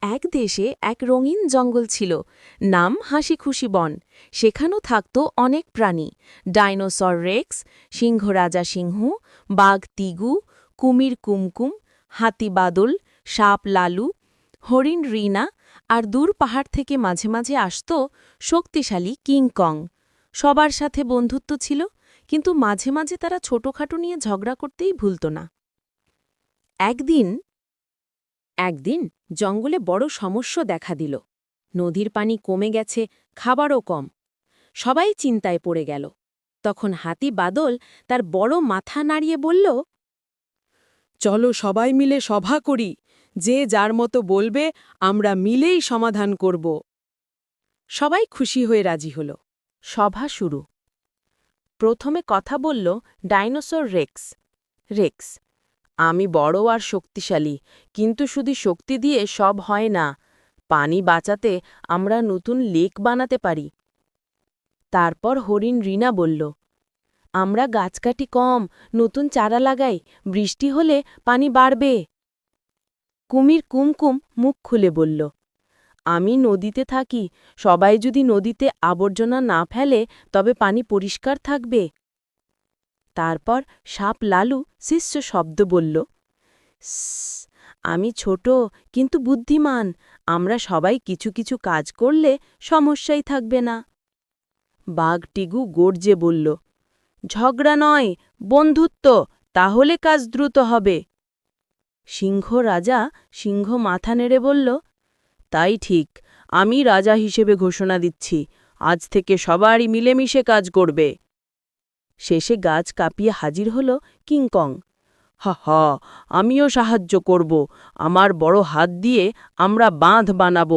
এক দেশে এক রঙিন জঙ্গল ছিল, নাম হাসিখুশি বন। সেখানেও থাকত অনেক প্রাণী, ডাইনোসর রেক্স, সিংহ রাজা সিংহ, বাঘ তিগু, কুমির কুমকুম, হাতি বাদল, সাপ লালু, হরিণ রিনা, আর দূর পাহাড় থেকে মাঝে মাঝে আসত শক্তিশালী কিংকং। সবার সাথে বন্ধুত্ব ছিল, কিন্তু মাঝে মাঝে তারা ছোটখাটো নিয়ে ঝগড়া করতেই ভুলত না। একদিন একদিন জঙ্গলে বড় সমস্যা দেখা দিল। নদীর পানি কমে গেছে, খাবারও কম। সবাই চিন্তায় পড়ে গেল। তখন হাতি বাদল তার বড় মাথা নাড়িয়ে বলল, চলো সবাই মিলে সভা করি, যে যার মতো বলবে আমরা মিলেই সমাধান করব। সবাই খুশি হয়ে রাজি হল। সভা শুরু। প্রথমে কথা বলল ডাইনোসর রেক্স। রেক্স, আমি বড় আর শক্তিশালী, কিন্তু শুধু শক্তি দিয়ে সব হয় না। পানি বাঁচাতে আমরা নতুন লেক বানাতে পারি। তারপর হরিণ রিনা বলল, আমরা গাছ কাটি কম, নতুন চারা লাগাই, বৃষ্টি হলে পানি বাড়বে। কুমির কুমকুম মুখ খুলে বলল, আমি নদীতে থাকি, সবাই যদি নদীতে আবর্জনা না ফেলে তবে পানি পরিষ্কার থাকবে। তারপর সাপ লালু শিষ্য শব্দ বলল, আমি ছোট কিন্তু বুদ্ধিমান, আমরা সবাই কিছু কিছু কাজ করলে সমস্যাই থাকবে না। বাঘ টিগু গর্জে বলল, ঝগড়া নয়, বন্ধুত্ব, তাহলে কাজ দ্রুত হবে। সিংহ রাজা সিংহ মাথা নেড়ে বলল, তাই ঠিক, আমি রাজা হিসেবে ঘোষণা দিচ্ছি, আজ থেকে সবারই মিলেমিশে কাজ করবে। শেষে গাছ কাঁপিয়ে হাজির হল কিংকং। হা হা, আমিও সাহায্য করব, আমার বড় হাত দিয়ে আমরা বাঁধ বানাবো।